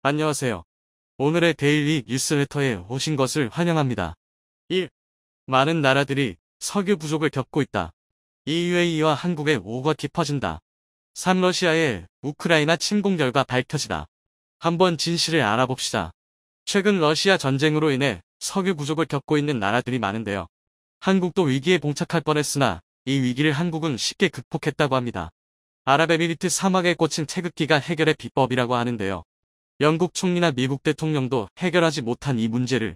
안녕하세요. 오늘의 데일리 뉴스레터에 오신 것을 환영합니다. 1. 많은 나라들이 석유 부족을 겪고 있다. UAE와 한국의 오가 깊어진다. 3. 러시아의 우크라이나 침공 결과 밝혀지다. 한번 진실을 알아봅시다. 최근 러시아 전쟁으로 인해 석유 부족을 겪고 있는 나라들이 많은데요. 한국도 위기에 봉착할 뻔했으나 이 위기를 한국은 쉽게 극복했다고 합니다. 아랍에미리트 사막에 꽂힌 태극기가 해결의 비법이라고 하는데요. 영국 총리나 미국 대통령도 해결하지 못한 이 문제를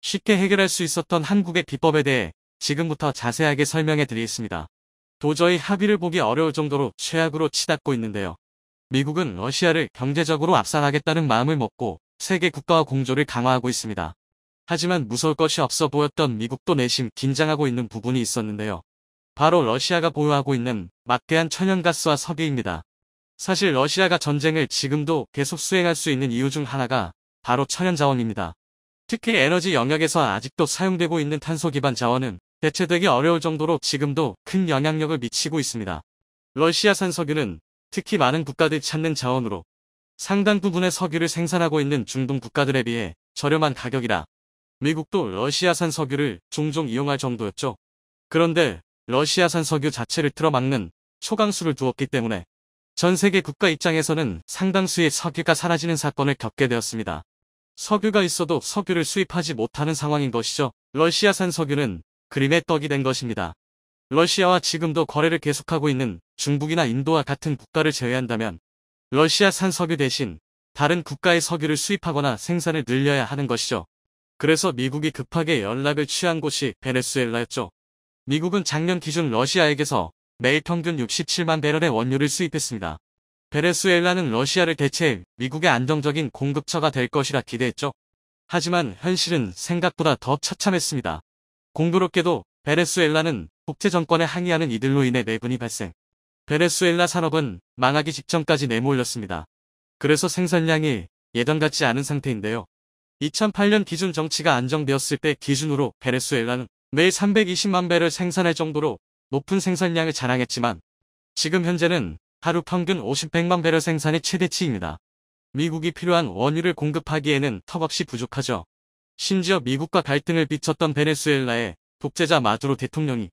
쉽게 해결할 수 있었던 한국의 비법에 대해 지금부터 자세하게 설명해 드리겠습니다. 도저히 합의를 보기 어려울 정도로 최악으로 치닫고 있는데요. 미국은 러시아를 경제적으로 압살하겠다는 마음을 먹고 세계 국가와 공조를 강화하고 있습니다. 하지만 무서울 것이 없어 보였던 미국도 내심 긴장하고 있는 부분이 있었는데요. 바로 러시아가 보유하고 있는 막대한 천연가스와 석유입니다. 사실 러시아가 전쟁을 지금도 계속 수행할 수 있는 이유 중 하나가 바로 천연자원입니다. 특히 에너지 영역에서 아직도 사용되고 있는 탄소 기반 자원은 대체되기 어려울 정도로 지금도 큰 영향력을 미치고 있습니다. 러시아산 석유는 특히 많은 국가들이 찾는 자원으로 상당 부분의 석유를 생산하고 있는 중동 국가들에 비해 저렴한 가격이라 미국도 러시아산 석유를 종종 이용할 정도였죠. 그런데 러시아산 석유 자체를 틀어막는 초강수를 두었기 때문에 전 세계 국가 입장에서는 상당수의 석유가 사라지는 사건을 겪게 되었습니다. 석유가 있어도 석유를 수입하지 못하는 상황인 것이죠. 러시아산 석유는 그림의 떡이 된 것입니다. 러시아와 지금도 거래를 계속하고 있는 중국이나 인도와 같은 국가를 제외한다면 러시아산 석유 대신 다른 국가의 석유를 수입하거나 생산을 늘려야 하는 것이죠. 그래서 미국이 급하게 연락을 취한 곳이 베네수엘라였죠. 미국은 작년 기준 러시아에게서 매일 평균 67만 배럴의 원유를 수입했습니다. 베네수엘라는 러시아를 대체해 미국의 안정적인 공급처가 될 것이라 기대했죠. 하지만 현실은 생각보다 더 처참했습니다. 공교롭게도 베네수엘라는 국제 정권에 항의하는 이들로 인해 내분이 발생. 베네수엘라 산업은 망하기 직전까지 내몰렸습니다. 그래서 생산량이 예전 같지 않은 상태인데요. 2008년 기준 정치가 안정되었을 때 기준으로 베네수엘라는 매일 320만 배를 생산할 정도로 높은 생산량을 자랑했지만 지금 현재는 하루 평균 50-100만 배럴 생산이 최대치입니다. 미국이 필요한 원유를 공급하기에는 턱없이 부족하죠. 심지어 미국과 갈등을 빚었던 베네수엘라의 독재자 마두로 대통령이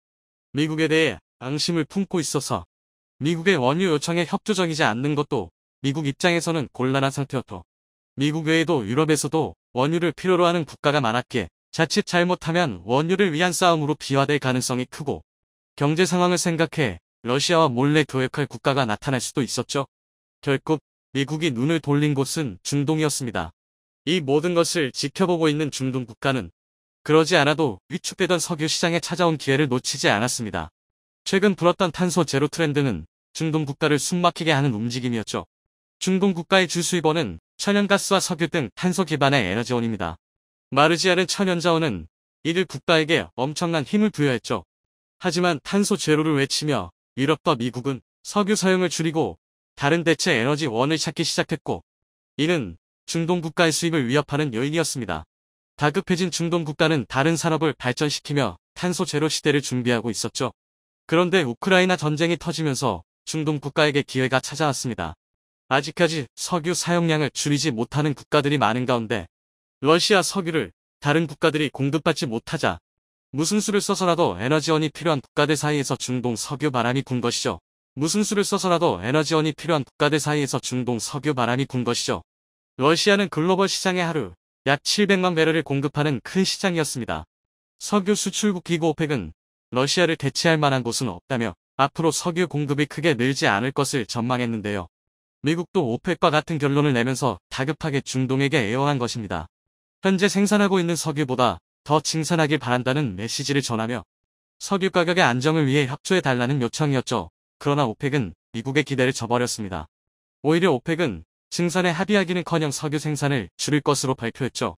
미국에 대해 앙심을 품고 있어서 미국의 원유 요청에 협조적이지 않는 것도 미국 입장에서는 곤란한 상태였고 미국 외에도 유럽에서도 원유를 필요로 하는 국가가 많았기에 자칫 잘못하면 원유를 위한 싸움으로 비화될 가능성이 크고 경제 상황을 생각해 러시아와 몰래 교역할 국가가 나타날 수도 있었죠. 결국 미국이 눈을 돌린 곳은 중동이었습니다. 이 모든 것을 지켜보고 있는 중동 국가는 그러지 않아도 위축되던 석유 시장에 찾아온 기회를 놓치지 않았습니다. 최근 불었던 탄소 제로 트렌드는 중동 국가를 숨막히게 하는 움직임이었죠. 중동 국가의 주 수입원은 천연가스와 석유 등 탄소 기반의 에너지원입니다. 마르지 않은 천연자원은 이들 국가에게 엄청난 힘을 부여했죠. 하지만 탄소 제로를 외치며 유럽과 미국은 석유 사용을 줄이고 다른 대체 에너지원을 찾기 시작했고 이는 중동 국가의 수입을 위협하는 요인이었습니다. 다급해진 중동 국가는 다른 산업을 발전시키며 탄소 제로 시대를 준비하고 있었죠. 그런데 우크라이나 전쟁이 터지면서 중동 국가에게 기회가 찾아왔습니다. 아직까지 석유 사용량을 줄이지 못하는 국가들이 많은 가운데 러시아 석유를 다른 국가들이 공급받지 못하자 무슨 수를 써서라도 에너지원이 필요한 국가들 사이에서 중동 석유 바람이 군 것이죠. 무슨 수를 써서라도 에너지원이 필요한 국가들 사이에서 중동 석유 바람이 군 것이죠. 러시아는 글로벌 시장에 하루 약 700만 배럴을 공급하는 큰 시장이었습니다. 석유 수출국 기구 오펙은 러시아를 대체할 만한 곳은 없다며 앞으로 석유 공급이 크게 늘지 않을 것을 전망했는데요. 미국도 오펙과 같은 결론을 내면서 다급하게 중동에게 애원한 것입니다. 현재 생산하고 있는 석유보다 더 증산하길 바란다는 메시지를 전하며 석유 가격의 안정을 위해 협조해달라는 요청이었죠. 그러나 오펙은 미국의 기대를 저버렸습니다. 오히려 오펙은 증산에 합의하기는커녕 석유 생산을 줄일 것으로 발표했죠.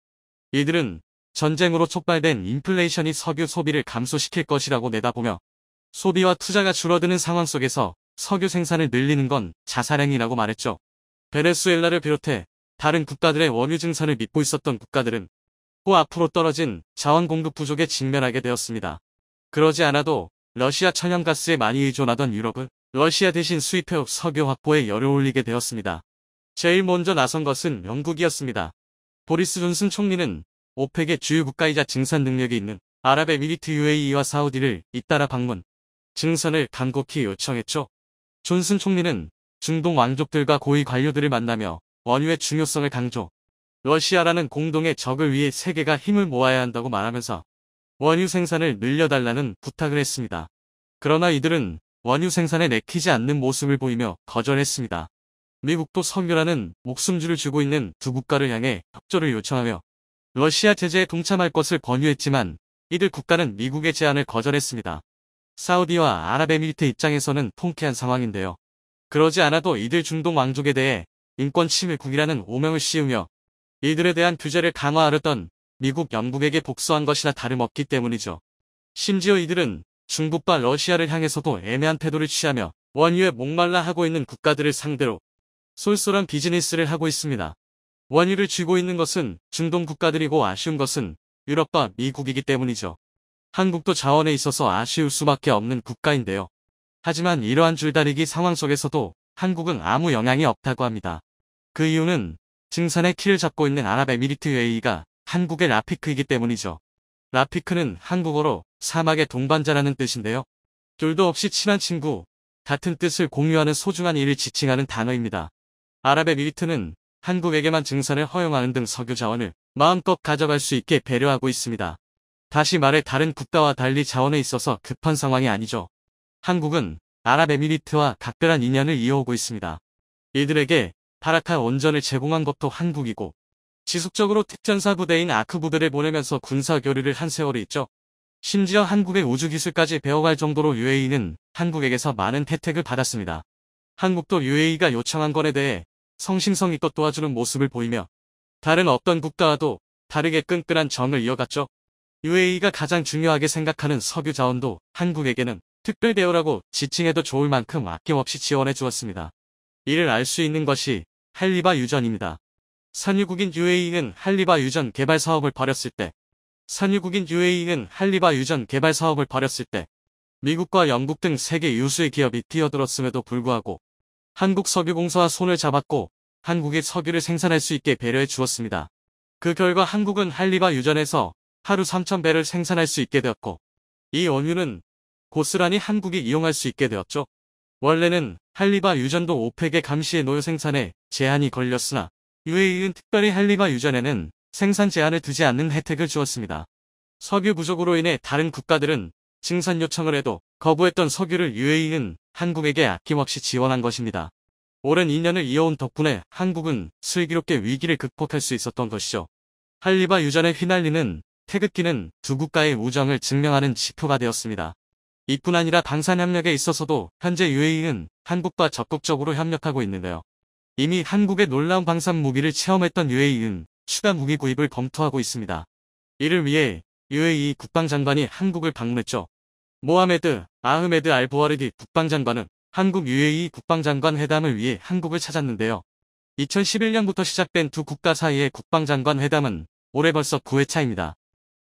이들은 전쟁으로 촉발된 인플레이션이 석유 소비를 감소시킬 것이라고 내다보며 소비와 투자가 줄어드는 상황 속에서 석유 생산을 늘리는 건 자살행위라고 말했죠. 베네수엘라를 비롯해 다른 국가들의 원유 증산을 믿고 있었던 국가들은 또 앞으로 떨어진 자원 공급 부족에 직면하게 되었습니다. 그러지 않아도 러시아 천연가스에 많이 의존하던 유럽은 러시아 대신 수입해 석유 확보에 열을 올리게 되었습니다. 제일 먼저 나선 것은 영국이었습니다. 보리스 존슨 총리는 오펙의 주요 국가이자 증산 능력이 있는 아랍에미리트 UAE와 사우디를 잇따라 방문, 증산을 간곡히 요청했죠. 존슨 총리는 중동 왕족들과 고위 관료들을 만나며 원유의 중요성을 강조, 러시아라는 공동의 적을 위해 세계가 힘을 모아야 한다고 말하면서 원유 생산을 늘려달라는 부탁을 했습니다. 그러나 이들은 원유 생산에 내키지 않는 모습을 보이며 거절했습니다. 미국도 석유라는 목숨줄을 쥐고 있는 두 국가를 향해 협조를 요청하며 러시아 제재에 동참할 것을 권유했지만 이들 국가는 미국의 제안을 거절했습니다. 사우디와 아랍에미리트 입장에서는 통쾌한 상황인데요. 그러지 않아도 이들 중동 왕족에 대해 인권 침해국이라는 오명을 씌우며 이들에 대한 규제를 강화하려던 미국, 영국에게 복수한 것이나 다름없기 때문이죠. 심지어 이들은 중국과 러시아를 향해서도 애매한 태도를 취하며 원유에 목말라 하고 있는 국가들을 상대로 쏠쏠한 비즈니스를 하고 있습니다. 원유를 쥐고 있는 것은 중동 국가들이고 아쉬운 것은 유럽과 미국이기 때문이죠. 한국도 자원에 있어서 아쉬울 수밖에 없는 국가인데요. 하지만 이러한 줄다리기 상황 속에서도 한국은 아무 영향이 없다고 합니다. 그 이유는 증산의 키를 잡고 있는 아랍에미리트 UAE가 한국의 라피크이기 때문이죠. 라피크는 한국어로 사막의 동반자라는 뜻인데요. 둘도 없이 친한 친구, 같은 뜻을 공유하는 소중한 이를 지칭하는 단어입니다. 아랍에미리트는 한국에게만 증산을 허용하는 등 석유 자원을 마음껏 가져갈 수 있게 배려하고 있습니다. 다시 말해 다른 국가와 달리 자원에 있어서 급한 상황이 아니죠. 한국은 아랍에미리트와 각별한 인연을 이어오고 있습니다. 이들에게 파라카 원전을 제공한 것도 한국이고 지속적으로 특전사 부대인 아크 부대를 보내면서 군사 교류를 한 세월이 있죠. 심지어 한국의 우주기술까지 배워갈 정도로 UAE는 한국에게서 많은 혜택을 받았습니다. 한국도 UAE가 요청한 것에 대해 성심성의껏 도와주는 모습을 보이며 다른 어떤 국가와도 다르게 끈끈한 정을 이어갔죠. UAE가 가장 중요하게 생각하는 석유 자원도 한국에게는 특별 대우라고 지칭해도 좋을 만큼 아낌없이 지원해 주었습니다. 이를 알 수 있는 것이 할리바 유전입니다. 산유국인 UAE는 할리바 유전 개발 사업을 벌였을 때 미국과 영국 등 세계 유수의 기업이 뛰어들었음에도 불구하고 한국석유공사와 손을 잡았고 한국의 석유를 생산할 수 있게 배려해 주었습니다. 그 결과 한국은 할리바 유전에서 하루 3,000배를 생산할 수 있게 되었고 이 원유는 고스란히 한국이 이용할 수 있게 되었죠. 원래는 할리바 유전도 오펙의 감시에 놓여 생산에 제한이 걸렸으나 UAE는 특별히 할리바 유전에는 생산 제한을 두지 않는 혜택을 주었습니다. 석유 부족으로 인해 다른 국가들은 증산 요청을 해도 거부했던 석유를 UAE는 한국에게 아낌없이 지원한 것입니다. 오랜 인연을 이어온 덕분에 한국은 슬기롭게 위기를 극복할 수 있었던 것이죠. 할리바 유전에 휘날리는 태극기는 두 국가의 우정을 증명하는 지표가 되었습니다. 이뿐 아니라 방산협력에 있어서도 현재 UAE는 한국과 적극적으로 협력하고 있는데요. 이미 한국의 놀라운 방산 무기를 체험했던 UAE는 추가 무기 구입을 검토하고 있습니다. 이를 위해 UAE 국방장관이 한국을 방문했죠. 모하메드 아흐메드 알 부아르디 국방장관은 한국 UAE 국방장관 회담을 위해 한국을 찾았는데요. 2011년부터 시작된 두 국가 사이의 국방장관 회담은 올해 벌써 9회차입니다.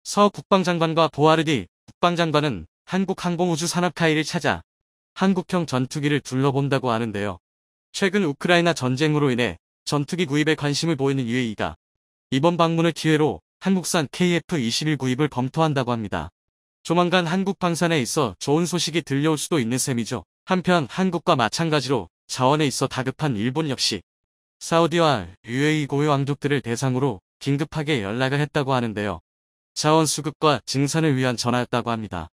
서 국방장관과 보아르디 국방장관은 한국 항공우주 산업 카이를 찾아 한국형 전투기를 둘러본다고 하는데요. 최근 우크라이나 전쟁으로 인해 전투기 구입에 관심을 보이는 UAE가 이번 방문을 기회로 한국산 KF-21 구입을 검토한다고 합니다. 조만간 한국 방산에 있어 좋은 소식이 들려올 수도 있는 셈이죠. 한편 한국과 마찬가지로 자원에 있어 다급한 일본 역시 사우디와 UAE 고위 왕족들을 대상으로 긴급하게 연락을 했다고 하는데요. 자원 수급과 증산을 위한 전화였다고 합니다.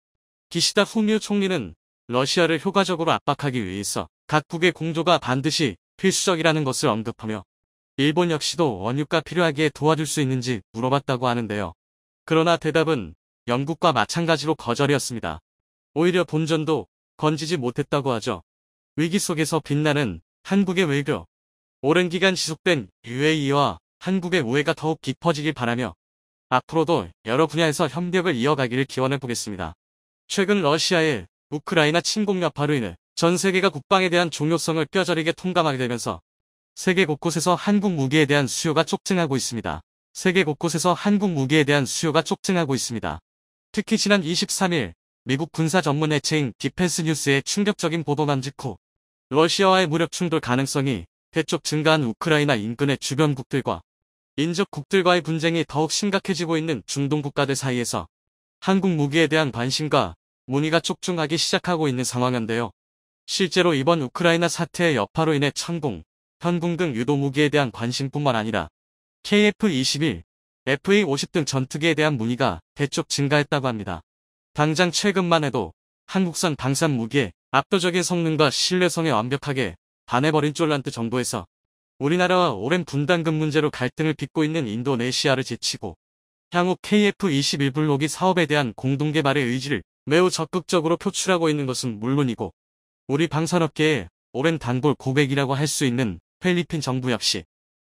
기시다 후미오 총리는 러시아를 효과적으로 압박하기 위해서 각국의 공조가 반드시 필수적이라는 것을 언급하며 일본 역시도 원유가 필요하기에 도와줄 수 있는지 물어봤다고 하는데요. 그러나 대답은 영국과 마찬가지로 거절이었습니다. 오히려 본전도 건지지 못했다고 하죠. 위기 속에서 빛나는 한국의 외교. 오랜 기간 지속된 UAE와 한국의 우애가 더욱 깊어지길 바라며 앞으로도 여러 분야에서 협력을 이어가기를 기원해 보겠습니다. 최근 러시아의 우크라이나 침공 여파로 인해 전 세계가 국방에 대한 중요성을 뼈저리게 통감하게 되면서 세계 곳곳에서 한국 무기에 대한 수요가 촉증하고 있습니다. 특히 지난 23일 미국 군사 전문 매체인 디펜스 뉴스의 충격적인 보도난 직후 러시아와의 무력 충돌 가능성이 대쪽 증가한 우크라이나 인근의 주변국들과 인접국들과의 분쟁이 더욱 심각해지고 있는 중동 국가들 사이에서 한국 무기에 대한 관심과 문의가 촉중하기 시작하고 있는 상황인데요. 실제로 이번 우크라이나 사태의 여파로 인해 천궁, 현궁 등 유도 무기에 대한 관심뿐만 아니라 KF-21, FA-50 등 전투기에 대한 문의가 대쪽 증가했다고 합니다. 당장 최근만 해도 한국산 방산 무기의 압도적인 성능과 신뢰성에 완벽하게 반해버린 쫄란트 정도에서 우리나라와 오랜 분담금 문제로 갈등을 빚고 있는 인도네시아를 제치고 향후 KF-21 블록이 사업에 대한 공동개발의 의지를 매우 적극적으로 표출하고 있는 것은 물론이고 우리 방산업계의 오랜 단골 고객이라고 할 수 있는 필리핀 정부 역시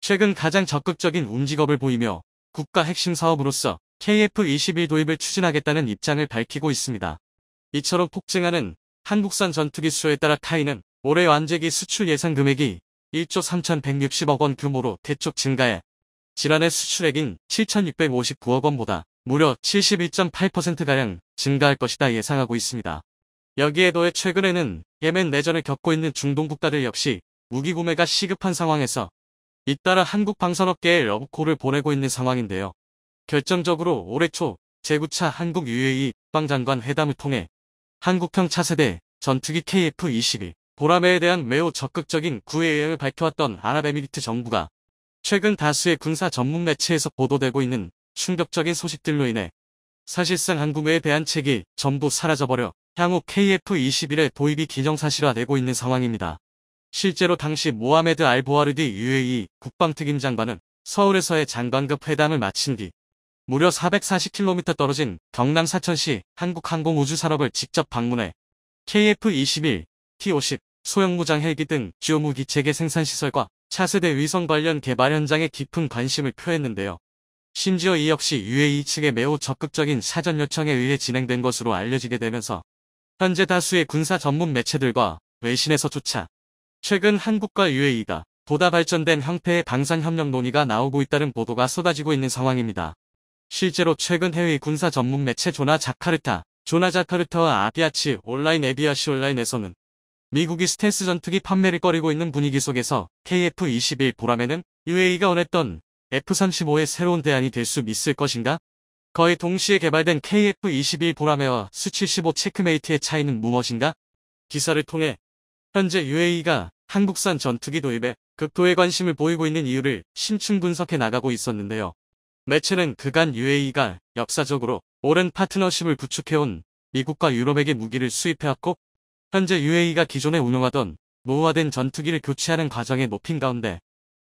최근 가장 적극적인 움직임을 보이며 국가 핵심 사업으로서 KF-21 도입을 추진하겠다는 입장을 밝히고 있습니다. 이처럼 폭증하는 한국산 전투기 수요에 따라 타이는 올해 완제기 수출 예상 금액이 1조 3,160억 원 규모로 대폭 증가해 지난해 수출액인 7,659억 원보다 무려 71.8%가량 증가할 것이다 예상하고 있습니다. 여기에 더해 최근에는 예멘 내전을 겪고 있는 중동 국가들 역시 무기 구매가 시급한 상황에서 잇따라 한국 방산업계에 러브콜을 보내고 있는 상황인데요. 결정적으로 올해 초 제9차 한국 UAE 국방장관 회담을 통해 한국형 차세대 전투기 KF-21 보라매에 대한 매우 적극적인 구애 의향을 밝혀왔던 아랍에미리트 정부가 최근 다수의 군사 전문 매체에서 보도되고 있는 충격적인 소식들로 인해 사실상 한국의 대안책이 전부 사라져버려 향후 KF-21의 도입이 기정사실화되고 있는 상황입니다. 실제로 당시 모하메드 알보아르디 UAE 국방특임 장관은 서울에서의 장관급 회담을 마친 뒤 무려 440km 떨어진 경남 사천시 한국항공우주산업을 직접 방문해 KF-21, T-50, 소형무장 헬기 등 주요 무기 체계 생산시설과 차세대 위성 관련 개발 현장에 깊은 관심을 표했는데요. 심지어 이 역시 UAE 측의 매우 적극적인 사전 요청에 의해 진행된 것으로 알려지게 되면서 현재 다수의 군사 전문 매체들과 외신에서조차 최근 한국과 UAE가 보다 발전된 형태의 방산협력 논의가 나오고 있다는 보도가 쏟아지고 있는 상황입니다. 실제로 최근 해외 군사 전문 매체 조나자카르타와 아비아치 온라인 에비아시 온라인에서는 미국이 스텔스 전투기 판매를 꺼리고 있는 분위기 속에서 KF-21 보라매는 UAE가 원했던 F-35의 새로운 대안이 될 수 있을 것인가? 거의 동시에 개발된 KF-21 보라매와 수-75 체크메이트의 차이는 무엇인가? 기사를 통해 현재 UAE가 한국산 전투기 도입에 극도의 관심을 보이고 있는 이유를 심층 분석해 나가고 있었는데요. 매체는 그간 UAE가 역사적으로 오랜 파트너십을 구축해온 미국과 유럽에게 무기를 수입해왔고 현재 UAE가 기존에 운용하던 노후화된 전투기를 교체하는 과정에 높인 가운데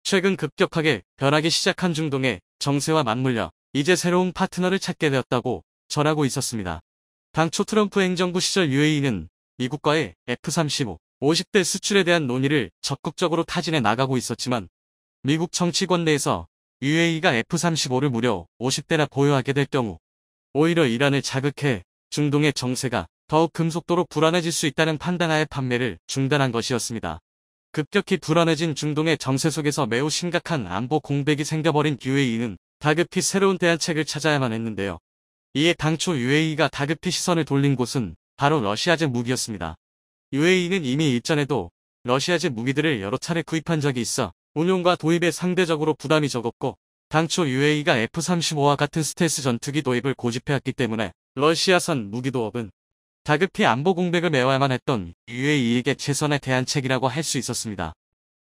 최근 급격하게 변하기 시작한 중동의 정세와 맞물려 이제 새로운 파트너를 찾게 되었다고 전하고 있었습니다. 당초 트럼프 행정부 시절 UAE는 미국과의 F-35, 50대 수출에 대한 논의를 적극적으로 타진해 나가고 있었지만 미국 정치권 내에서 UAE가 F-35를 무려 50대나 보유하게 될 경우 오히려 이란을 자극해 중동의 정세가 더욱 금속도로 불안해질 수 있다는 판단하에 판매를 중단한 것이었습니다. 급격히 불안해진 중동의 정세 속에서 매우 심각한 안보 공백이 생겨버린 UAE는 다급히 새로운 대안책을 찾아야만 했는데요. 이에 당초 UAE가 다급히 시선을 돌린 곳은 바로 러시아제 무기였습니다. UAE는 이미 일전에도 러시아제 무기들을 여러 차례 구입한 적이 있어 운용과 도입에 상대적으로 부담이 적었고 당초 UAE가 F-35와 같은 스텔스 전투기 도입을 고집해왔기 때문에 러시아산 무기 도입은 다급히 안보 공백을 메워야만 했던 UAE에게 최선의 대안책이라고 할 수 있었습니다.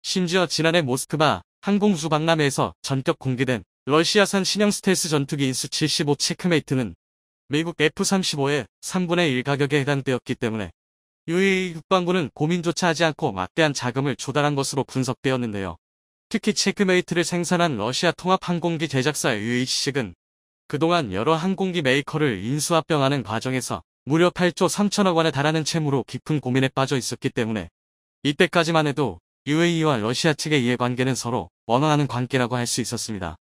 심지어 지난해 모스크바 항공우주 박람회에서 전격 공개된 러시아산 신형 스텔스 전투기 수-75 체크메이트는 미국 F-35의 3분의 1 가격에 해당되었기 때문에 UAE 국방부는 고민조차 하지 않고 막대한 자금을 조달한 것으로 분석되었는데요. 특히 체크메이트를 생산한 러시아 통합항공기 제작사 UH 측은 그동안 여러 항공기 메이커를 인수합병하는 과정에서 무려 8조 3천억 원에 달하는 채무로 깊은 고민에 빠져 있었기 때문에 이때까지만 해도 UAE와 러시아 측의 이해관계는 서로 원활하는 관계라고 할 수 있었습니다.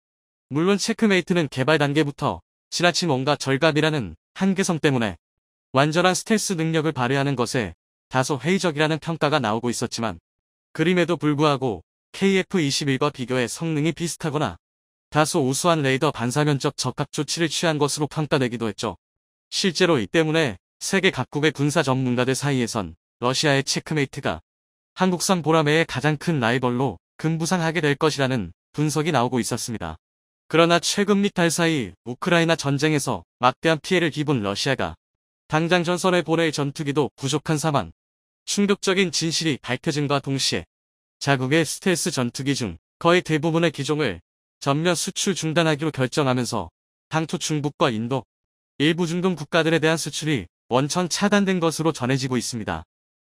물론 체크메이트는 개발 단계부터 지나친 원가 절감이라는 한계성 때문에 완전한 스텔스 능력을 발휘하는 것에 다소 회의적이라는 평가가 나오고 있었지만 그림에도 불구하고 KF-21과 비교해 성능이 비슷하거나 다소 우수한 레이더 반사면적 적합 조치를 취한 것으로 평가되기도 했죠. 실제로 이 때문에 세계 각국의 군사 전문가들 사이에선 러시아의 체크메이트가 한국산 보라매의 가장 큰 라이벌로 금부상하게 될 것이라는 분석이 나오고 있었습니다. 그러나 최근 몇 달 사이 우크라이나 전쟁에서 막대한 피해를 입은 러시아가 당장 전선에 보낼 전투기도 부족한 상황, 충격적인 진실이 밝혀짐과 동시에 자국의 스텔스 전투기 중 거의 대부분의 기종을 전면 수출 중단하기로 결정하면서 당초 중국과 인도, 일부 중동 국가들에 대한 수출이 원천 차단된 것으로 전해지고 있습니다.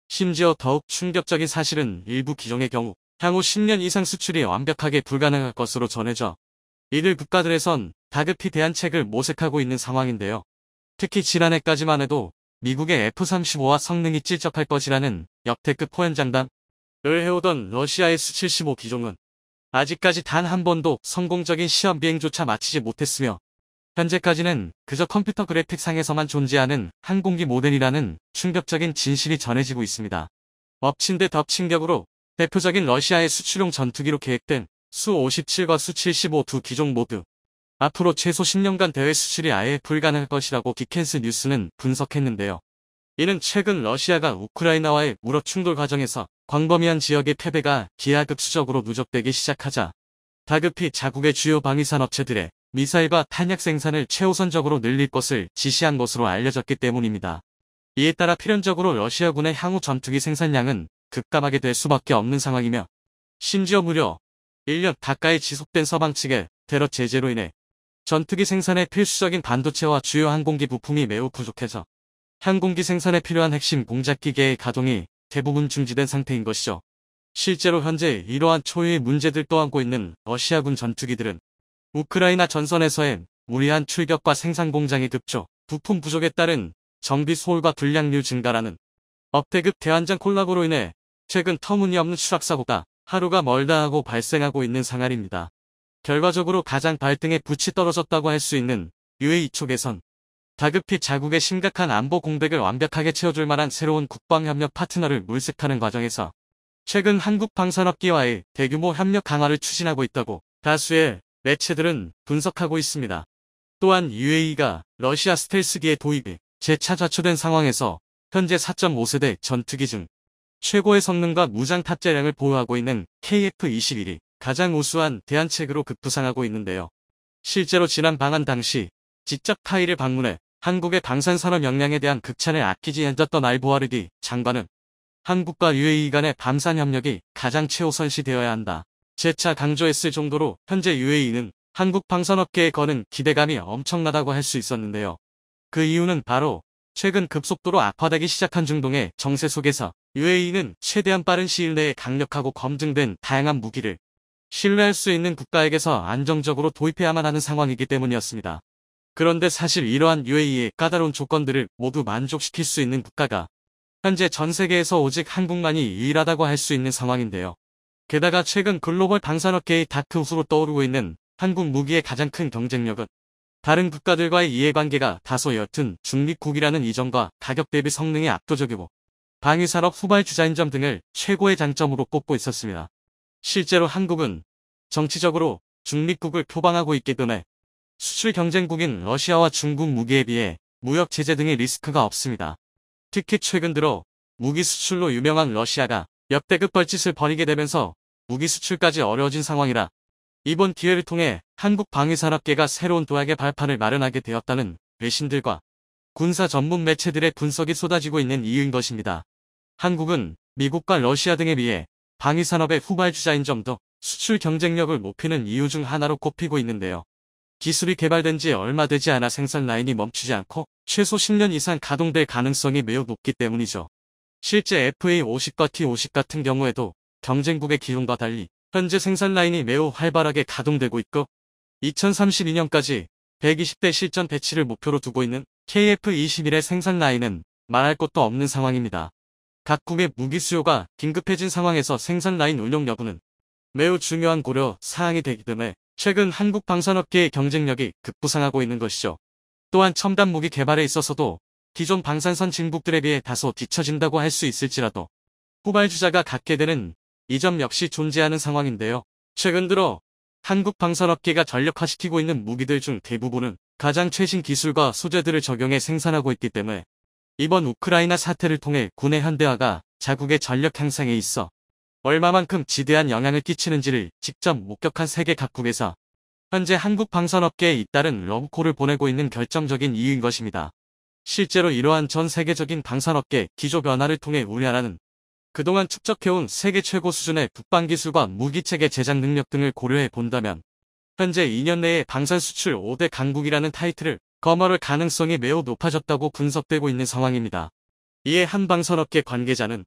심지어 더욱 충격적인 사실은 일부 기종의 경우 향후 10년 이상 수출이 완벽하게 불가능할 것으로 전해져 이들 국가들에선 다급히 대안책을 모색하고 있는 상황인데요. 특히 지난해까지만 해도 미국의 F-35와 성능이 찔적할 것이라는 역대급 호연장담을 해오던 러시아의 Su-75 기종은 아직까지 단 한 번도 성공적인 시험 비행조차 마치지 못했으며 현재까지는 그저 컴퓨터 그래픽상에서만 존재하는 항공기 모델이라는 충격적인 진실이 전해지고 있습니다. 엎친 데 덮친 격으로 대표적인 러시아의 수출용 전투기로 계획된 Su-57과 Su-75 두 기종 모두 앞으로 최소 10년간 대외 수출이 아예 불가능할 것이라고 디켄스 뉴스는 분석했는데요. 이는 최근 러시아가 우크라이나와의 무력 충돌 과정에서 광범위한 지역의 패배가 기하급수적으로 누적되기 시작하자 다급히 자국의 주요 방위산업체들의 미사일과 탄약 생산을 최우선적으로 늘릴 것을 지시한 것으로 알려졌기 때문입니다. 이에 따라 필연적으로 러시아군의 향후 전투기 생산량은 급감하게 될 수밖에 없는 상황이며 심지어 무려 1년 가까이 지속된 서방 측의 테러 제재로 인해 전투기 생산에 필수적인 반도체와 주요 항공기 부품이 매우 부족해서 항공기 생산에 필요한 핵심 공작기계의 가동이 대부분 중지된 상태인 것이죠. 실제로 현재 이러한 초유의 문제들 또 안고 있는 러시아군 전투기들은 우크라이나 전선에서의 무리한 출격과 생산 공장의 급조, 부품 부족에 따른 정비 소홀과 불량률 증가라는 억대급 대환장 콜라보로 인해 최근 터무니없는 추락사고가 하루가 멀다 하고 발생하고 있는 상황입니다. 결과적으로 가장 발등에 불이 떨어졌다고 할 수 있는 UAE 쪽에선 다급히 자국의 심각한 안보 공백을 완벽하게 채워줄 만한 새로운 국방협력 파트너를 물색하는 과정에서 최근 한국 방산업계와의 대규모 협력 강화를 추진하고 있다고 다수의 매체들은 분석하고 있습니다. 또한 UAE가 러시아 스텔스기의 도입이 재차 좌초된 상황에서 현재 4.5세대 전투기 중 최고의 성능과 무장 탑재량을 보유하고 있는 KF-21이 가장 우수한 대안책으로 급부상하고 있는데요. 실제로 지난 방한 당시 직접 카이를 방문해 한국의 방산산업 역량에 대한 극찬을 아끼지 않았던 알보아르디 장관은 한국과 UAE 간의 방산협력이 가장 최우선시되어야 한다. 재차 강조했을 정도로 현재 UAE는 한국 방산업계에 거는 기대감이 엄청나다고 할 수 있었는데요. 그 이유는 바로 최근 급속도로 악화되기 시작한 중동의 정세 속에서 UAE는 최대한 빠른 시일 내에 강력하고 검증된 다양한 무기를 신뢰할 수 있는 국가에게서 안정적으로 도입해야만 하는 상황이기 때문이었습니다. 그런데 사실 이러한 UAE의 까다로운 조건들을 모두 만족시킬 수 있는 국가가 현재 전 세계에서 오직 한국만이 유일하다고 할 수 있는 상황인데요. 게다가 최근 글로벌 방산업계의 다크호수로 떠오르고 있는 한국 무기의 가장 큰 경쟁력은 다른 국가들과의 이해관계가 다소 옅은 중립국이라는 이점과 가격 대비 성능이 압도적이고 방위산업 후발주자인 점 등을 최고의 장점으로 꼽고 있었습니다. 실제로 한국은 정치적으로 중립국을 표방하고 있기 때문에 수출 경쟁국인 러시아와 중국 무기에 비해 무역 제재 등의 리스크가 없습니다. 특히 최근 들어 무기 수출로 유명한 러시아가 역대급 벌짓을 벌이게 되면서 무기 수출까지 어려워진 상황이라 이번 기회를 통해 한국 방위산업계가 새로운 도약의 발판을 마련하게 되었다는 외신들과 군사 전문 매체들의 분석이 쏟아지고 있는 이유인 것입니다. 한국은 미국과 러시아 등에 비해 방위산업의 후발주자인 점도 수출 경쟁력을 높이는 이유 중 하나로 꼽히고 있는데요. 기술이 개발된 지 얼마 되지 않아 생산 라인이 멈추지 않고 최소 10년 이상 가동될 가능성이 매우 높기 때문이죠. 실제 FA-50과 T-50 같은 경우에도 경쟁국의 기존과 달리 현재 생산 라인이 매우 활발하게 가동되고 있고 2032년까지 120대 실전 배치를 목표로 두고 있는 KF-21의 생산 라인은 말할 것도 없는 상황입니다. 각국의 무기 수요가 긴급해진 상황에서 생산 라인 운용 여부는 매우 중요한 고려 사항이 되기 때문에 최근 한국 방산업계의 경쟁력이 급부상하고 있는 것이죠. 또한 첨단 무기 개발에 있어서도 기존 방산선 진국들에 비해 다소 뒤처진다고 할 수 있을지라도 후발주자가 갖게 되는 이 점 역시 존재하는 상황인데요. 최근 들어 한국 방산업계가 전력화시키고 있는 무기들 중 대부분은 가장 최신 기술과 소재들을 적용해 생산하고 있기 때문에 이번 우크라이나 사태를 통해 군의 현대화가 자국의 전력 향상에 있어 얼마만큼 지대한 영향을 끼치는지를 직접 목격한 세계 각국에서 현재 한국 방산업계에 잇따른 러브콜을 보내고 있는 결정적인 이유인 것입니다. 실제로 이러한 전 세계적인 방산업계 기조 변화를 통해 우리나라는 그동안 축적해온 세계 최고 수준의 국방기술과 무기체계 제작 능력 등을 고려해 본다면 현재 2년 내에 방산 수출 5대 강국이라는 타이틀을 거머쥘 가능성이 매우 높아졌다고 분석되고 있는 상황입니다. 이에 한 방산업계 관계자는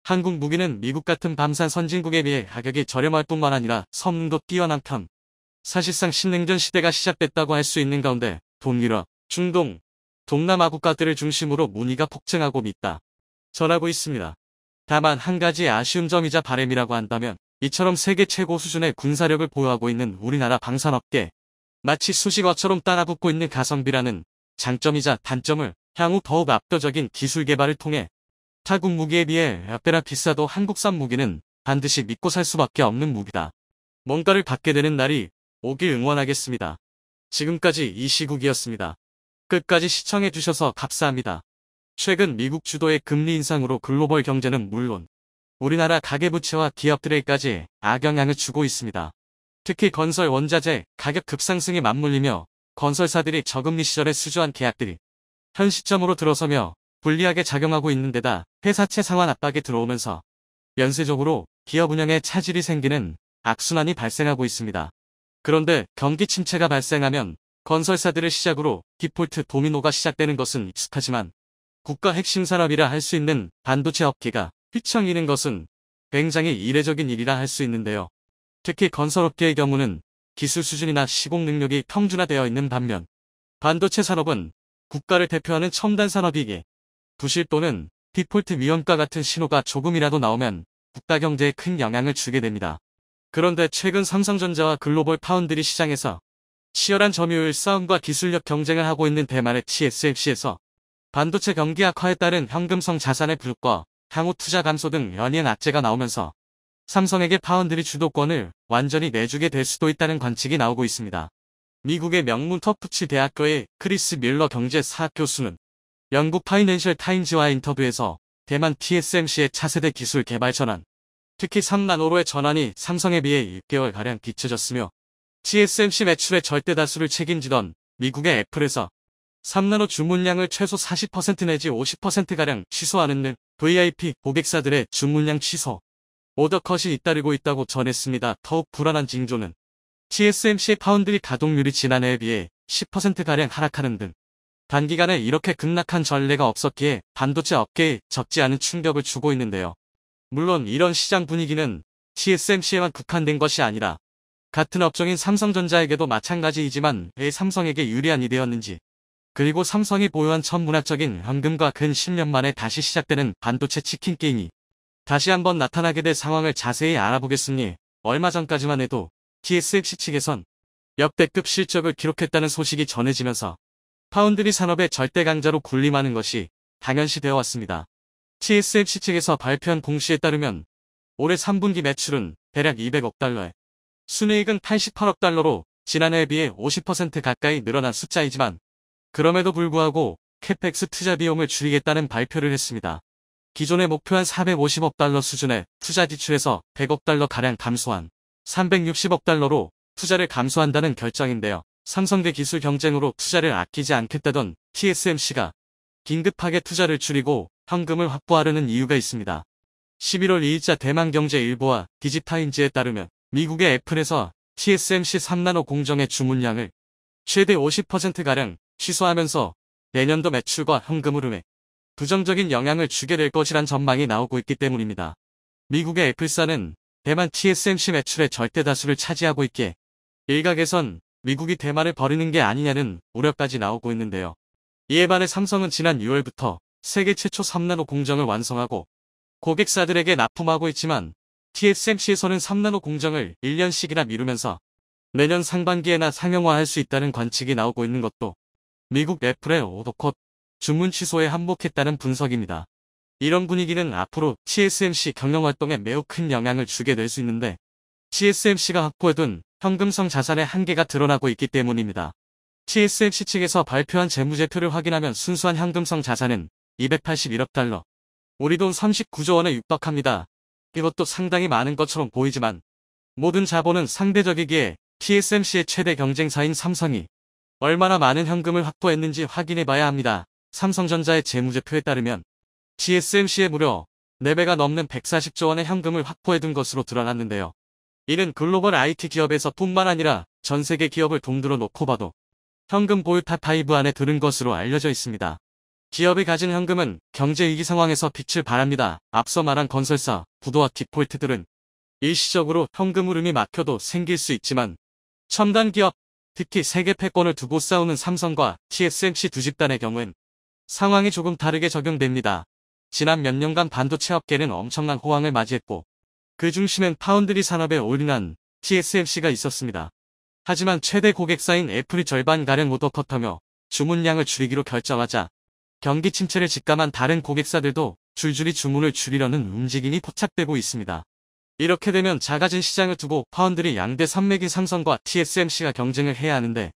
한국 무기는 미국 같은 방산 선진국에 비해 가격이 저렴할 뿐만 아니라 성능도 뛰어난 편, 사실상 신냉전 시대가 시작됐다고 할 수 있는 가운데 동유럽, 중동, 동남아 국가들을 중심으로 문의가 폭증하고 있다 전하고 있습니다. 다만 한 가지 아쉬운 점이자 바람이라고 한다면 이처럼 세계 최고 수준의 군사력을 보유하고 있는 우리나라 방산업계, 마치 수식어처럼 따라붙고 있는 가성비라는 장점이자 단점을 향후 더욱 압도적인 기술 개발을 통해 타국 무기에 비해 몇 배나 비싸도 한국산 무기는 반드시 믿고 살 수밖에 없는 무기다. 뭔가를 받게 되는 날이 오길 응원하겠습니다. 지금까지 이시국이었습니다. 끝까지 시청해주셔서 감사합니다. 최근 미국 주도의 금리 인상으로 글로벌 경제는 물론 우리나라 가계부채와 기업들에게까지 악영향을 주고 있습니다. 특히 건설 원자재 가격 급상승에 맞물리며 건설사들이 저금리 시절에 수주한 계약들이 현 시점으로 들어서며 불리하게 작용하고 있는 데다 회사채 상환 압박이 들어오면서 연쇄적으로 기업 운영에 차질이 생기는 악순환이 발생하고 있습니다. 그런데 경기 침체가 발생하면 건설사들을 시작으로 디폴트 도미노가 시작되는 것은 익숙하지만 국가 핵심 산업이라 할 수 있는 반도체 업계가 휘청이는 것은 굉장히 이례적인 일이라 할 수 있는데요. 특히 건설업계의 경우는 기술 수준이나 시공 능력이 평준화되어 있는 반면 반도체 산업은 국가를 대표하는 첨단 산업이기에 부실 또는 디폴트 위험과 같은 신호가 조금이라도 나오면 국가 경제에 큰 영향을 주게 됩니다. 그런데 최근 삼성전자와 글로벌 파운드리 시장에서 치열한 점유율 싸움과 기술력 경쟁을 하고 있는 대만의 TSMC에서 반도체 경기 악화에 따른 현금성 자산의 부족과 향후 투자 감소 등 연이은 악재가 나오면서 삼성에게 파운드리 주도권을 완전히 내주게 될 수도 있다는 관측이 나오고 있습니다. 미국의 명문 터프치 대학교의 크리스 밀러 경제사학 교수는 영국 파이낸셜 타임즈와 인터뷰에서 대만 TSMC의 차세대 기술 개발 전환, 특히 3나노로의 전환이 삼성에 비해 6개월가량 뒤처졌으며 TSMC 매출의 절대 다수를 책임지던 미국의 애플에서 3나노 주문량을 최소 40% 내지 50%가량 취소하는 등 VIP 고객사들의 주문량 취소, 오더컷이 잇따르고 있다고 전했습니다. 더욱 불안한 징조는 TSMC의 파운드리 가동률이 지난해에 비해 10%가량 하락하는 등 단기간에 이렇게 급락한 전례가 없었기에 반도체 업계에 적지 않은 충격을 주고 있는데요. 물론 이런 시장 분위기는 TSMC에만 국한된 것이 아니라 같은 업종인 삼성전자에게도 마찬가지이지만 왜 삼성에게 유리한 일이 되었는지, 그리고 삼성이 보유한 천문학적인 현금과 근 10년 만에 다시 시작되는 반도체 치킨 게임이 다시 한번 나타나게 될 상황을 자세히 알아보겠으니 얼마 전까지만 해도 TSMC 측에선 역대급 실적을 기록했다는 소식이 전해지면서 파운드리 산업의 절대 강자로 군림하는 것이 당연시되어 왔습니다. TSMC 측에서 발표한 공시에 따르면 올해 3분기 매출은 대략 200억 달러에 순이익은 88억 달러로 지난해에 비해 50% 가까이 늘어난 숫자이지만 그럼에도 불구하고 캐펙스 투자 비용을 줄이겠다는 발표를 했습니다. 기존에 목표한 450억 달러 수준의 투자 지출에서 100억 달러가량 감소한 360억 달러로 투자를 감소한다는 결정인데요. 삼성대 기술 경쟁으로 투자를 아끼지 않겠다던 TSMC가 긴급하게 투자를 줄이고 현금을 확보하려는 이유가 있습니다. 11월 2일자 대만경제일보와 디지타임즈에 따르면 미국의 애플에서 TSMC 3나노 공정의 주문량을 최대 50%가량 취소하면서 내년도 매출과 현금 흐름에 부정적인 영향을 주게 될 것이란 전망이 나오고 있기 때문입니다. 미국의 애플사는 대만 TSMC 매출의 절대 다수를 차지하고 있기에 일각에선 미국이 대만을 버리는 게 아니냐는 우려까지 나오고 있는데요. 이에 반해 삼성은 지난 6월부터 세계 최초 3나노 공정을 완성하고 고객사들에게 납품하고 있지만 TSMC에서는 3나노 공정을 1년씩이나 미루면서 내년 상반기에나 상용화할 수 있다는 관측이 나오고 있는 것도 미국 애플의 오더컷 주문 취소에 한몫했다는 분석입니다. 이런 분위기는 앞으로 TSMC 경영활동에 매우 큰 영향을 주게 될 수 있는데 TSMC가 확보해둔 현금성 자산의 한계가 드러나고 있기 때문입니다. TSMC 측에서 발표한 재무제표를 확인하면 순수한 현금성 자산은 281억 달러, 우리 돈 39조 원에 육박합니다. 이것도 상당히 많은 것처럼 보이지만 모든 자본은 상대적이기에 TSMC의 최대 경쟁사인 삼성이 얼마나 많은 현금을 확보했는지 확인해 봐야 합니다. 삼성전자의 재무제표에 따르면 TSMC에 무려 4배가 넘는 140조 원의 현금을 확보해둔 것으로 드러났는데요. 이는 글로벌 IT 기업에서 뿐만 아니라 전 세계 기업을 동들어 놓고 봐도 현금 보유 탑5 안에 드는 것으로 알려져 있습니다. 기업이 가진 현금은 경제 위기 상황에서 빛을 발합니다. 앞서 말한 건설사, 부도와 디폴트들은 일시적으로 현금 흐름이 막혀도 생길 수 있지만 첨단 기업, 특히 세계 패권을 두고 싸우는 삼성과 TSMC 두 집단의 경우엔 상황이 조금 다르게 적용됩니다. 지난 몇 년간 반도체 업계는 엄청난 호황을 맞이했고 그 중심엔 파운드리 산업에 올인한 TSMC가 있었습니다. 하지만 최대 고객사인 애플이 절반가량 오더컷하며 주문량을 줄이기로 결정하자 경기 침체를 직감한 다른 고객사들도 줄줄이 주문을 줄이려는 움직임이 포착되고 있습니다. 이렇게 되면 작아진 시장을 두고 파운드리 양대 산맥인 삼성과 TSMC가 경쟁을 해야 하는데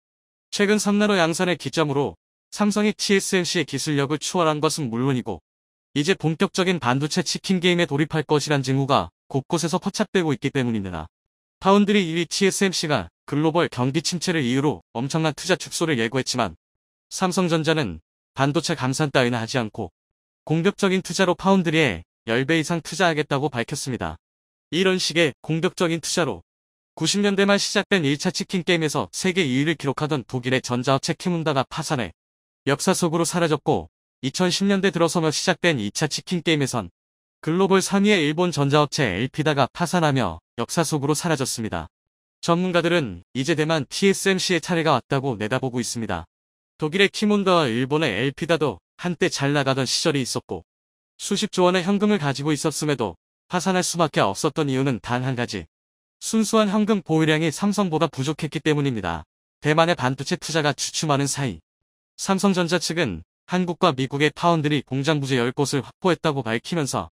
최근 3나노 양산을 기점으로 삼성이 TSMC의 기술력을 추월한 것은 물론이고 이제 본격적인 반도체 치킨 게임에 돌입할 것이란 징후가 곳곳에서 포착되고 있기 때문입니다. 파운드리 1위 TSMC가 글로벌 경기 침체를 이유로 엄청난 투자 축소를 예고했지만 삼성전자는 반도체 감산 따위는 하지 않고 공격적인 투자로 파운드리에 10배 이상 투자하겠다고 밝혔습니다. 이런 식의 공격적인 투자로 90년대 말 시작된 1차 치킨 게임에서 세계 2위를 기록하던 독일의 전자업체 키문다가 파산해 역사 속으로 사라졌고 2010년대 들어서며 시작된 2차 치킨 게임에선 글로벌 3위의 일본 전자업체 엘피다가 파산하며 역사 속으로 사라졌습니다. 전문가들은 이제 대만 TSMC의 차례가 왔다고 내다보고 있습니다. 독일의 키문다와 일본의 엘피다도 한때 잘 나가던 시절이 있었고 수십조 원의 현금을 가지고 있었음에도 파산할 수밖에 없었던 이유는 단 한 가지. 순수한 현금 보유량이 삼성보다 부족했기 때문입니다. 대만의 반도체 투자가 주춤하는 사이 삼성전자 측은 한국과 미국의 파운드리 공장 부지 10곳을 확보했다고 밝히면서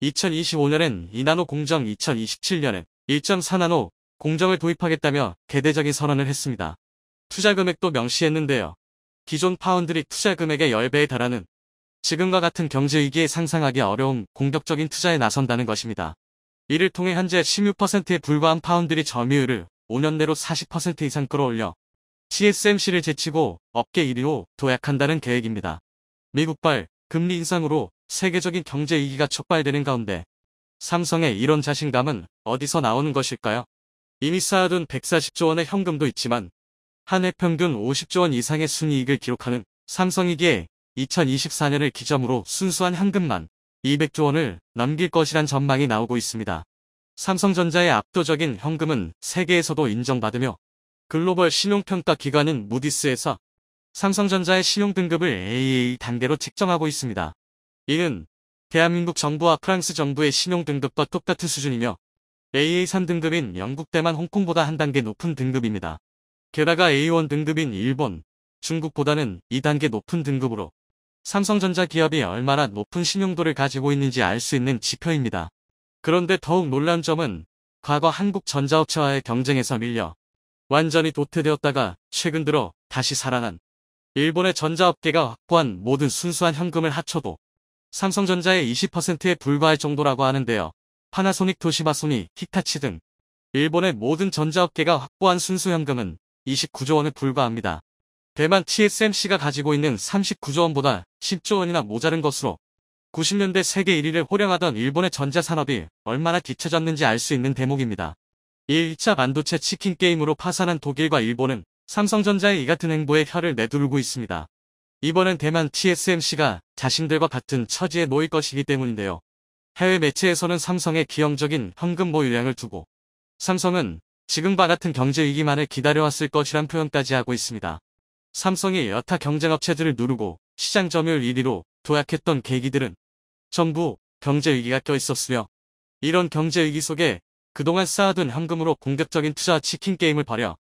2025년엔 2나노 공정, 2027년엔 1.4나노 공정을 도입하겠다며 개대적인 선언을 했습니다. 투자 금액도 명시했는데요. 기존 파운드리 투자 금액의 10배에 달하는 지금과 같은 경제 위기에 상상하기 어려운 공격적인 투자에 나선다는 것입니다. 이를 통해 현재 16%에 불과한 파운드리 점유율을 5년 내로 40% 이상 끌어올려 TSMC를 제치고 업계 1위로 도약한다는 계획입니다. 미국발 금리 인상으로 세계적인 경제 위기가 촉발되는 가운데 삼성의 이런 자신감은 어디서 나오는 것일까요? 이미 쌓아둔 140조 원의 현금도 있지만 한 해 평균 50조 원 이상의 순이익을 기록하는 삼성이기에 2024년을 기점으로 순수한 현금만 200조 원을 넘길 것이란 전망이 나오고 있습니다. 삼성전자의 압도적인 현금은 세계에서도 인정받으며 글로벌 신용평가 기관인 무디스에서 삼성전자의 신용등급을 AA 단계로 책정하고 있습니다. 이는 대한민국 정부와 프랑스 정부의 신용등급과 똑같은 수준이며 AA 3등급인 영국, 대만, 홍콩보다 한 단계 높은 등급입니다. 게다가 A1 등급인 일본, 중국보다는 2단계 높은 등급으로 삼성전자 기업이 얼마나 높은 신용도를 가지고 있는지 알 수 있는 지표입니다. 그런데 더욱 놀라운 점은 과거 한국 전자업체와의 경쟁에서 밀려 완전히 도태되었다가 최근 들어 다시 살아난 일본의 전자업계가 확보한 모든 순수한 현금을 합쳐도 삼성전자의 20%에 불과할 정도라고 하는데요. 파나소닉, 도시바, 소니, 히타치 등 일본의 모든 전자업계가 확보한 순수 현금은 29조 원에 불과합니다. 대만 TSMC가 가지고 있는 39조 원보다 10조 원이나 모자른 것으로 90년대 세계 1위를 호령하던 일본의 전자산업이 얼마나 뒤처졌는지 알 수 있는 대목입니다. 1차 반도체 치킨 게임으로 파산한 독일과 일본은 삼성전자의 이 같은 행보에 혀를 내두르고 있습니다. 이번엔 대만 TSMC가 자신들과 같은 처지에 놓일 것이기 때문인데요. 해외 매체에서는 삼성의 기형적인 현금 보유량을 두고 삼성은 지금과 같은 경제 위기만을 기다려왔을 것이란 표현까지 하고 있습니다. 삼성이 여타 경쟁업체들을 누르고 시장 점유율 1위로 도약했던 계기들은 전부 경제 위기가 껴있었으며 이런 경제 위기 속에 그동안 쌓아둔 현금으로 공격적인 투자와 치킨 게임을 벌여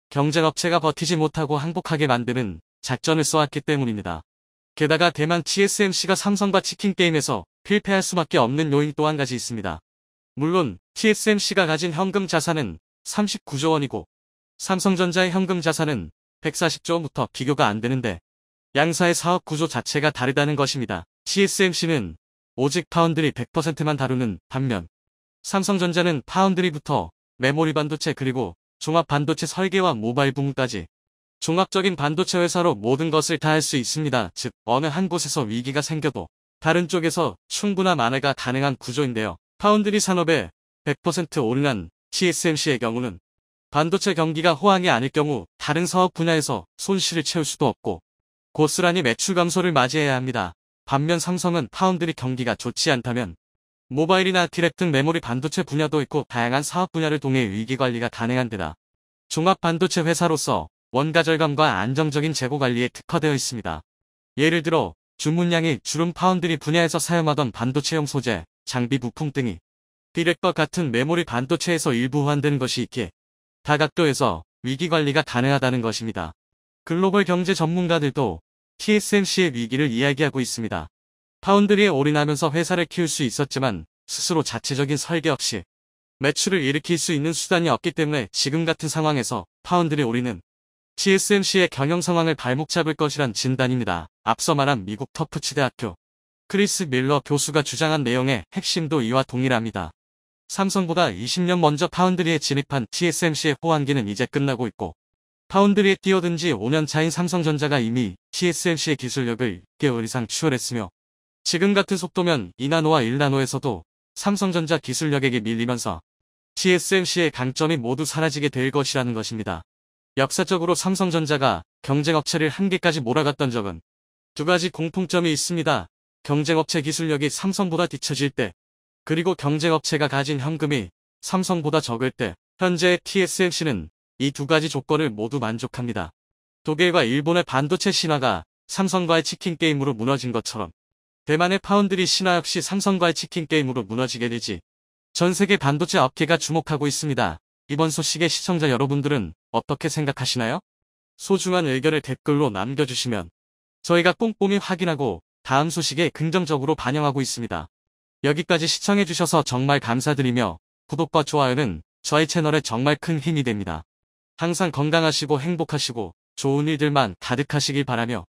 경쟁업체가 버티지 못하고 항복하게 만드는 작전을 써왔기 때문입니다. 게다가 대만 TSMC가 삼성과 치킨 게임에서 필패할 수밖에 없는 요인 또 한 가지 있습니다. 물론 TSMC가 가진 현금 자산은 39조 원이고 삼성전자의 현금 자산은 140조 원부터 비교가 안 되는데 양사의 사업 구조 자체가 다르다는 것입니다. TSMC는 오직 파운드리 100%만 다루는 반면 삼성전자는 파운드리부터 메모리 반도체 그리고 종합 반도체 설계와 모바일 부문까지 종합적인 반도체 회사로 모든 것을 다 할 수 있습니다. 즉, 어느 한 곳에서 위기가 생겨도 다른 쪽에서 충분한 만회가 가능한 구조인데요. 파운드리 산업에 100% 올인한 TSMC의 경우는 반도체 경기가 호황이 아닐 경우 다른 사업 분야에서 손실을 채울 수도 없고 고스란히 매출 감소를 맞이해야 합니다. 반면 삼성은 파운드리 경기가 좋지 않다면 모바일이나 디렉 등 메모리 반도체 분야도 있고 다양한 사업 분야를 통해 위기 관리가 가능한 데다 종합 반도체 회사로서 원가 절감과 안정적인 재고 관리에 특화되어 있습니다. 예를 들어 주문량이 주름 파운드리 분야에서 사용하던 반도체용 소재, 장비 부품 등이 디렉과 같은 메모리 반도체에서 일부 호환되는 것이 있기에 다각도에서 위기 관리가 가능하다는 것입니다. 글로벌 경제 전문가들도 TSMC의 위기를 이야기하고 있습니다. 파운드리에 올인하면서 회사를 키울 수 있었지만 스스로 자체적인 설계 없이 매출을 일으킬 수 있는 수단이 없기 때문에 지금 같은 상황에서 파운드리 올인은 TSMC의 경영 상황을 발목 잡을 것이란 진단입니다. 앞서 말한 미국 터프치 대학교 크리스 밀러 교수가 주장한 내용의 핵심도 이와 동일합니다. 삼성보다 20년 먼저 파운드리에 진입한 TSMC의 호황기는 이제 끝나고 있고 파운드리에 뛰어든 지 5년 차인 삼성전자가 이미 TSMC의 기술력을 6개월 이상 추월했으며 지금 같은 속도면 2나노와 1나노에서도 삼성전자 기술력에게 밀리면서 TSMC의 강점이 모두 사라지게 될 것이라는 것입니다. 역사적으로 삼성전자가 경쟁업체를 한계까지 몰아갔던 적은 두 가지 공통점이 있습니다. 경쟁업체 기술력이 삼성보다 뒤처질 때, 그리고 경쟁업체가 가진 현금이 삼성보다 적을 때, 현재의 TSMC는 이 두 가지 조건을 모두 만족합니다. 독일과 일본의 반도체 신화가 삼성과의 치킨 게임으로 무너진 것처럼 대만의 파운드리 신화 역시 삼성과의 치킨 게임으로 무너지게 되지. 전 세계 반도체 업계가 주목하고 있습니다. 이번 소식에 시청자 여러분들은 어떻게 생각하시나요? 소중한 의견을 댓글로 남겨주시면 저희가 꼼꼼히 확인하고 다음 소식에 긍정적으로 반영하고 있습니다. 여기까지 시청해주셔서 정말 감사드리며 구독과 좋아요는 저희 채널에 정말 큰 힘이 됩니다. 항상 건강하시고 행복하시고 좋은 일들만 가득하시길 바라며